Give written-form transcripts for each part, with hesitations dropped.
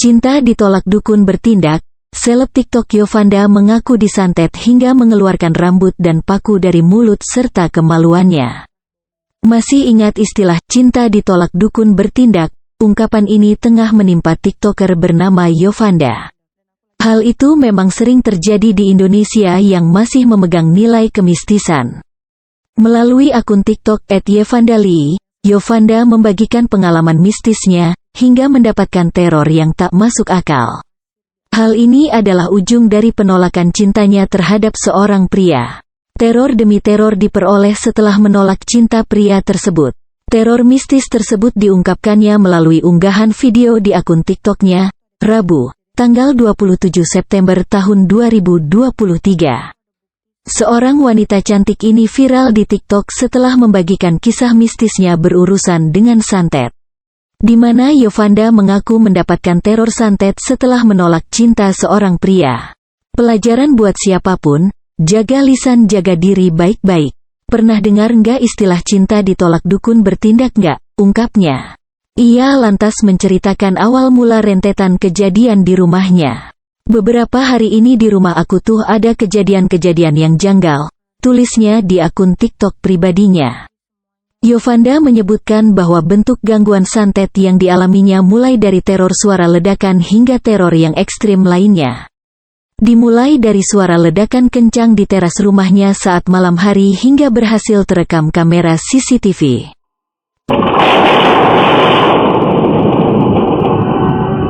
Cinta ditolak dukun bertindak, seleb TikTok Yovanda mengaku disantet hingga mengeluarkan rambut dan paku dari mulut serta kemaluannya. Masih ingat istilah cinta ditolak dukun bertindak? Ungkapan ini tengah menimpa TikToker bernama Yovanda. Hal itu memang sering terjadi di Indonesia yang masih memegang nilai kemistisan. Melalui akun TikTok @yevandali, Yovanda membagikan pengalaman mistisnya, hingga mendapatkan teror yang tak masuk akal. Hal ini adalah ujung dari penolakan cintanya terhadap seorang pria. Teror demi teror diperoleh setelah menolak cinta pria tersebut. Teror mistis tersebut diungkapkannya melalui unggahan video di akun TikToknya, Rabu, tanggal 27 September tahun 2023. Seorang wanita cantik ini viral di TikTok setelah membagikan kisah mistisnya berurusan dengan santet, di mana Yovanda mengaku mendapatkan teror santet setelah menolak cinta seorang pria. Pelajaran buat siapapun, jaga lisan jaga diri baik-baik. Pernah dengar nggak istilah cinta ditolak dukun bertindak nggak? Ungkapnya. Ia lantas menceritakan awal mula rentetan kejadian di rumahnya. Beberapa hari ini di rumah aku tuh ada kejadian-kejadian yang janggal, tulisnya di akun TikTok pribadinya. Yovanda menyebutkan bahwa bentuk gangguan santet yang dialaminya mulai dari teror suara ledakan hingga teror yang ekstrim lainnya. Dimulai dari suara ledakan kencang di teras rumahnya saat malam hari hingga berhasil terekam kamera CCTV.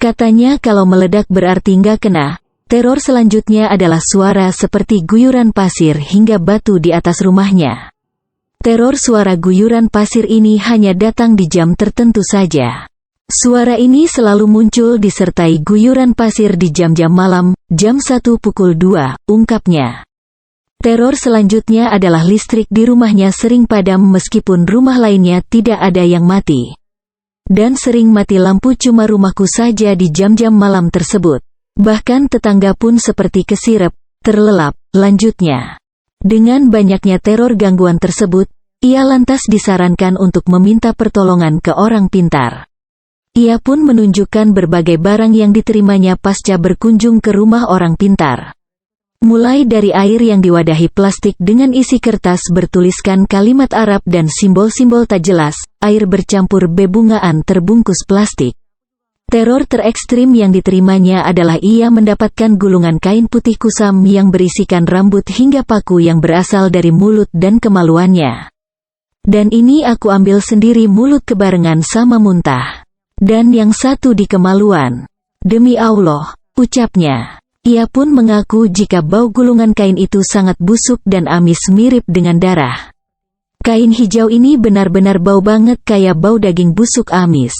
Katanya kalau meledak berarti nggak kena. Teror selanjutnya adalah suara seperti guyuran pasir hingga batu di atas rumahnya. Teror suara guyuran pasir ini hanya datang di jam tertentu saja. Suara ini selalu muncul disertai guyuran pasir di jam-jam malam, jam 1 pukul 2, ungkapnya. Teror selanjutnya adalah listrik di rumahnya sering padam meskipun rumah lainnya tidak ada yang mati. Dan sering mati lampu cuma rumahku saja di jam-jam malam tersebut. Bahkan tetangga pun seperti kesirep, terlelap, lanjutnya. Dengan banyaknya teror gangguan tersebut, ia lantas disarankan untuk meminta pertolongan ke orang pintar. Ia pun menunjukkan berbagai barang yang diterimanya pasca berkunjung ke rumah orang pintar. Mulai dari air yang diwadahi plastik dengan isi kertas bertuliskan kalimat Arab dan simbol-simbol tak jelas, air bercampur bebungaan terbungkus plastik. Teror terekstrim yang diterimanya adalah ia mendapatkan gulungan kain putih kusam yang berisikan rambut hingga paku yang berasal dari mulut dan kemaluannya. Dan ini aku ambil sendiri mulut kebarengan sama muntah. Dan yang satu di kemaluan. Demi Allah, ucapnya. Ia pun mengaku jika bau gulungan kain itu sangat busuk dan amis mirip dengan darah. Kain hijau ini benar-benar bau banget kayak bau daging busuk amis.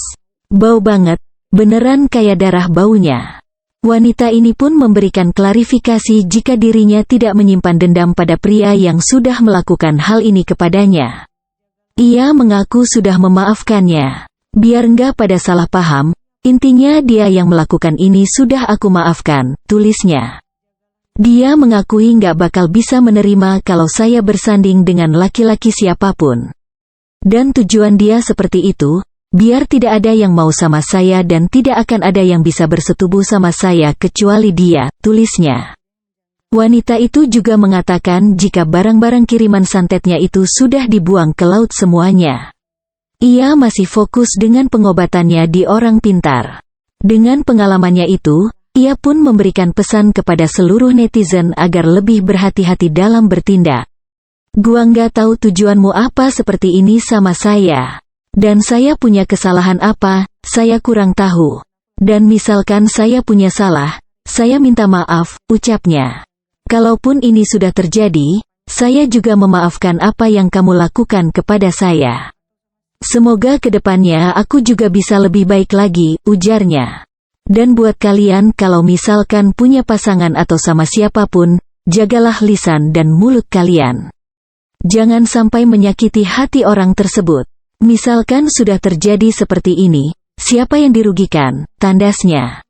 Bau banget. Beneran kayak darah baunya. Wanita ini pun memberikan klarifikasi jika dirinya tidak menyimpan dendam pada pria yang sudah melakukan hal ini kepadanya. Ia mengaku sudah memaafkannya. Biar nggak pada salah paham, intinya dia yang melakukan ini sudah aku maafkan, tulisnya. Dia mengakui nggak bakal bisa menerima kalau saya bersanding dengan laki-laki siapapun. Dan tujuan dia seperti itu, biar tidak ada yang mau sama saya dan tidak akan ada yang bisa bersetubuh sama saya kecuali dia, tulisnya. Wanita itu juga mengatakan jika barang-barang kiriman santetnya itu sudah dibuang ke laut semuanya. Ia masih fokus dengan pengobatannya di orang pintar. Dengan pengalamannya itu, ia pun memberikan pesan kepada seluruh netizen agar lebih berhati-hati dalam bertindak. Gua nggak tahu tujuanmu apa seperti ini sama saya. Dan saya punya kesalahan apa, saya kurang tahu. Dan misalkan saya punya salah, saya minta maaf, ucapnya. Kalaupun ini sudah terjadi, saya juga memaafkan apa yang kamu lakukan kepada saya. Semoga kedepannya aku juga bisa lebih baik lagi, ujarnya. Dan buat kalian kalau misalkan punya pasangan atau sama siapapun, jagalah lisan dan mulut kalian. Jangan sampai menyakiti hati orang tersebut. Misalkan sudah terjadi seperti ini, siapa yang dirugikan, tandasnya.